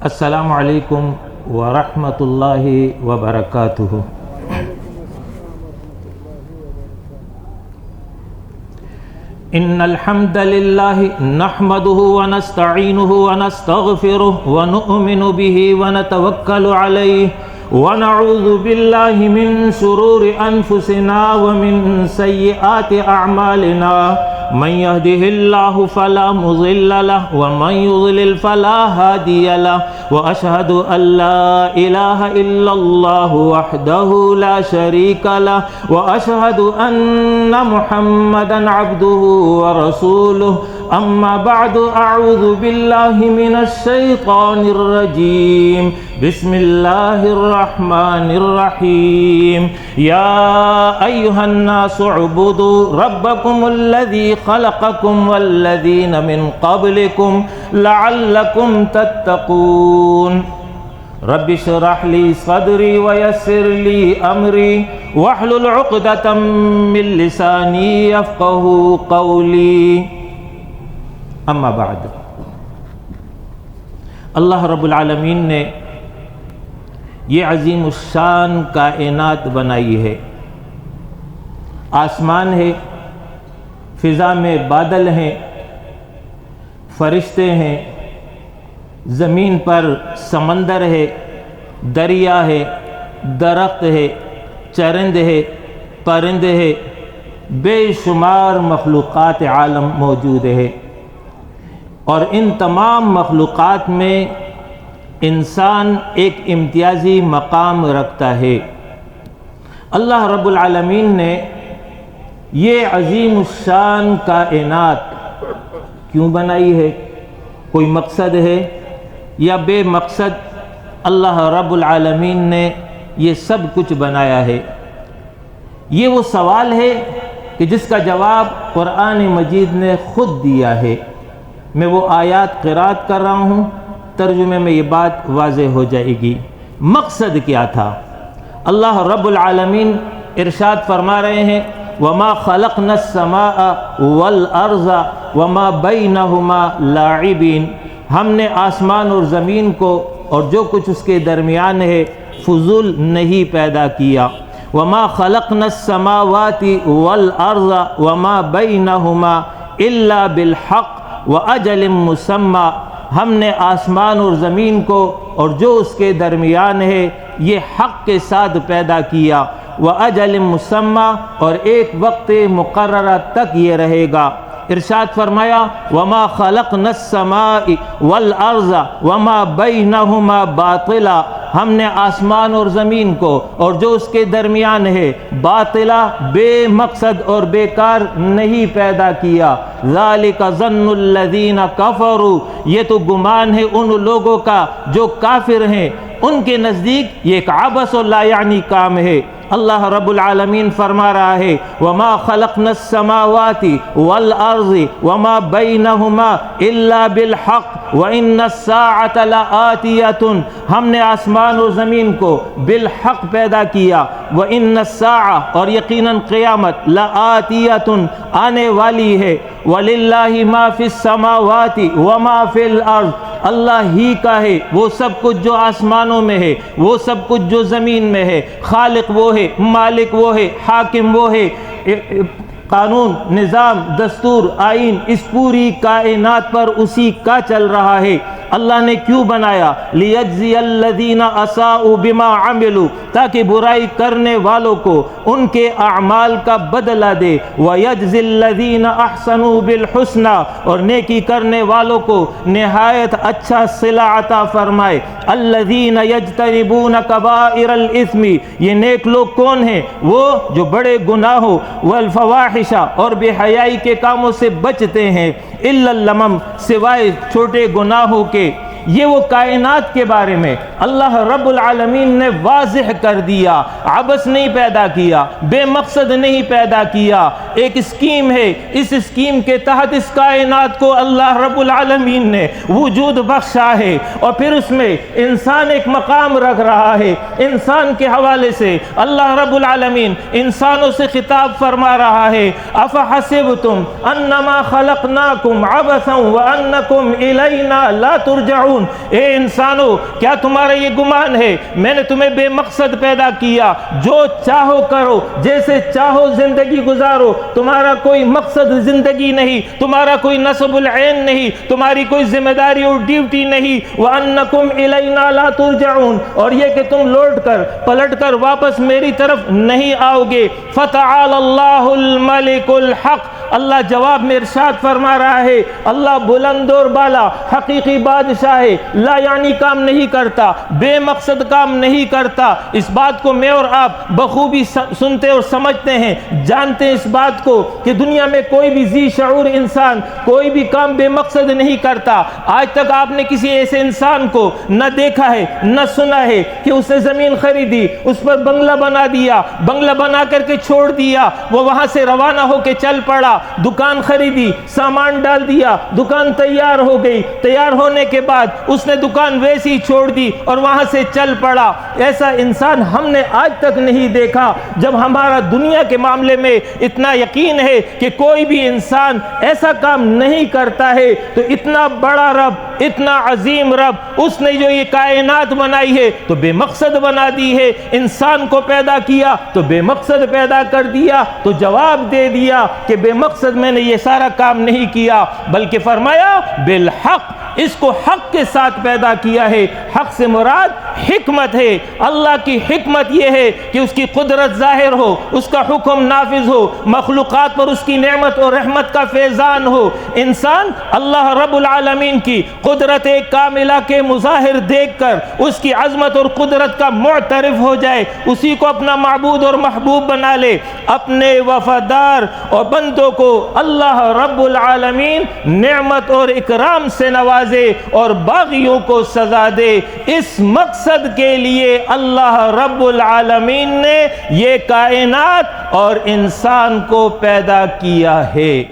السلام علیکم ورحمۃ اللہ وبرکاتہ۔ ان الحمد للہ نحمده ونستعینه ونستغفره ونؤمن به ونتوکل علیہ ونعوذ باللہ من شرور انفسنا ومن سیئات اعمالنا من يهده الله فلا مضل له ومن يضلل فلا هادي له واشهد ان لا اله الا الله وحده لا شريك له واشهد ان محمدا عبده ورسوله اما بعد اعوذ بالله من الشيطان الرجيم بسم الله الرحمن الرحيم يا ايها الناس اعبدوا ربكم الذي خلقكم والذين من قبلكم لعلكم تتقون رب اشرح لي صدري ويسر لي امري واحلل عقدة من لساني يفقهوا قولي اما بعد۔ اللہ رب العالمین نے یہ عظیم الشان کائنات بنائی ہے۔ آسمان ہے، فضا میں بادل ہیں، فرشتے ہیں، زمین پر سمندر ہے، دریا ہے، درخت ہے، چرند ہے، پرند ہے، بے شمار مخلوقات عالم موجود ہے، اور ان تمام مخلوقات میں انسان ایک امتیازی مقام رکھتا ہے۔ اللہ رب العالمین نے یہ عظیم الشان کائنات کیوں بنائی ہے؟ کوئی مقصد ہے یا بے مقصد اللہ رب العالمین نے یہ سب کچھ بنایا ہے؟ یہ وہ سوال ہے کہ جس کا جواب قرآن مجید نے خود دیا ہے۔ میں وہ آیات قرات کر رہا ہوں، ترجمے میں یہ بات واضح ہو جائے گی۔ مقصد کیا تھا؟ اللہ رب العالمین ارشاد فرما رہے ہیں وَمَا خَلَقْنَا السَّمَاءَ وَالْأَرْضَ وَمَا بَيْنَهُمَا لَاعِبِينَ، ہم نے آسمان اور زمین کو اور جو کچھ اس کے درمیان ہے فضول نہیں پیدا کیا۔ وَمَا خَلَقْنَا السَّمَاوَاتِ وَالْأَرْضَ وَمَا بَيْنَهُمَا إِلَّا بِالْحَقِّ وَأَجَلٍ مُّسَمًّى، ہم نے آسمان اور زمین کو اور جو اس کے درمیان ہے یہ حق کے ساتھ پیدا کیا، وَأَجَلٍ مُّسَمًّى، اور ایک وقت مقررہ تک یہ رہے گا۔ ارشاد فرمایا وَمَا خَلَقْنَا السَّمَاءَ وَالْأَرْضَ وَمَا بَيْنَهُمَا بَاطِلًا، ہم نے آسمان اور زمین کو اور جو اس کے درمیان ہے باطلا، بے مقصد اور بیکار نہیں پیدا کیا۔ ذَلِكَ ظَنُّ الَّذِينَ كَفَرُوا، یہ تو گمان ہے ان لوگوں کا جو کافر ہیں، ان کے نزدیک یہ ایک عبث و لا یعنی کام ہے۔ اللہ رب العالمین فرما رہا ہے وَمَا خَلَقْنَا السَّمَاوَاتِ وَالْأَرْضِ وَمَا بَيْنَهُمَا إِلَّا بِالْحَقِّ وَإِنَّ السَّاعَةَ لَآتِيَةٌ، ہم نے آسمان اور زمین کو بالحق پیدا کیا، وَإِنَّ السَّاعَةَ، اور یقیناً قیامت، لَآتِيَةٌ، آنے والی ہے، وَلِلَّهِ مَا فِي السَّمَاوَاتِ وَمَا فِي الْأَرْضِ، اللہ ہی کا ہے وہ سب کچھ جو آسمانوں میں ہے، وہ سب کچھ جو زمین میں ہے۔ خالق وہ ہے، مالک وہ ہے، حاکم وہ ہے، قانون، نظام، دستور، آئین اس پوری کائنات پر اسی کا چل رہا ہے۔ اللہ نے کیوں بنایا؟ لِيَجْزِيَ الَّذِينَ أَسَاءُوا بِمَا عَمِلُوا، تاکہ برائی کرنے والوں کو ان کے اعمال کا بدلہ دے، وَيَجْزِي الَّذِينَ أَحْسَنُوا بِالْحُسْنَى، اور نیکی کرنے والوں کو نہایت اچھا صلہ عطا فرمائے۔ الَّذِينَ يَجْتَنِبُونَ كَبَائِرَ الْإِثْمِ، یہ نیک لوگ کون ہیں؟ وہ جو بڑے گناہوں والفواحش اور بے حیائی کے کاموں سے بچتے ہیں، إِلَّا اللَّمَمْ، سوائے چھوٹے گناہوں کے۔ یہ وہ کائنات کے بارے میں اللہ رب العالمین نے واضح کر دیا، عبث نہیں پیدا کیا، بے مقصد نہیں پیدا کیا، ایک اسکیم ہے، اس اسکیم کے تحت اس کائنات کو اللہ رب العالمین نے وجود بخشا ہے، اور پھر اس میں انسان ایک مقام رکھ رہا ہے۔ انسان کے حوالے سے اللہ رب العالمین انسانوں سے خطاب فرما رہا ہے افحسبتم انما خلقناکم عبثا وانکم الینا لا ترجعون، ترجعون، اے انسانو کیا تمہارا یہ گمان ہے میں نے تمہیں بے مقصد پیدا کیا، جو چاہو کرو، جیسے چاہو زندگی گزارو، تمہارا کوئی مقصد زندگی نہیں، تمہارا کوئی نصب العین نہیں، تمہاری کوئی ذمہ داری اور ڈیوٹی نہیں، وَأَنَّكُمْ إِلَيْنَا لَا تُرْجَعُونَ، اور یہ کہ تم لوٹ کر پلٹ کر واپس میری طرف نہیں آؤ گے۔ فَتَعَالَ اللَّهُ الْمَلِكُ الْحَقِّ، اللہ جواب میں ارشاد فرما رہا ہے، اللہ بلند اور بالا حقیقی بادشاہ ہے، لا یعنی کام نہیں کرتا، بے مقصد کام نہیں کرتا۔ اس بات کو میں اور آپ بخوبی سنتے اور سمجھتے ہیں، جانتے ہیں اس بات کو کہ دنیا میں کوئی بھی ذی شعور انسان کوئی بھی کام بے مقصد نہیں کرتا۔ آج تک آپ نے کسی ایسے انسان کو نہ دیکھا ہے نہ سنا ہے کہ اس نے زمین خریدی، اس پر بنگلہ بنا دیا، بنگلہ بنا کر کے چھوڑ دیا، وہ وہاں سے روانہ ہو کے چل پڑا، دکان خریدی، سامان ڈال دیا، دکان تیار ہو گئی، تیار ہونے کے بعد اس نے دکان ویسی چھوڑ دی اور وہاں سے چل پڑا۔ ایسا انسان ہم نے آج تک نہیں دیکھا۔ جب ہمارا دنیا کے معاملے میں اتنا یقین ہے کہ کوئی بھی انسان ایسا کام نہیں کرتا ہے، تو اتنا بڑا رب، اتنا عظیم رب، اس نے جو یہ کائنات بنائی ہے تو بے مقصد بنا دی ہے، انسان کو پیدا کیا تو بے مقصد پیدا کر دیا، تو جواب دے دیا کہ بے مقصد میں نے یہ سارا کام نہیں کیا، بلکہ فرمایا بالحق، اس کو حق کے ساتھ پیدا کیا ہے۔ حق سے مراد حکمت ہے۔ اللہ کی حکمت یہ ہے کہ اس کی قدرت ظاہر ہو، اس کا حکم نافذ ہو، مخلوقات پر اس کی نعمت اور رحمت کا فیضان ہو۔ انسان اللہ رب العالمین کی قدرت کاملہ کے مظاہر دیکھ کر اس کی عظمت اور قدرت کا معترف ہو جائے، اسی کو اپنا معبود اور محبوب بنا لے، اپنے وفادار اور بندوں کو اللہ رب العالمین نعمت اور اکرام سے نوازے اور باغیوں کو سزا دے۔ اس مقصد کے لیے اللہ رب العالمین نے یہ کائنات اور انسان کو پیدا کیا ہے۔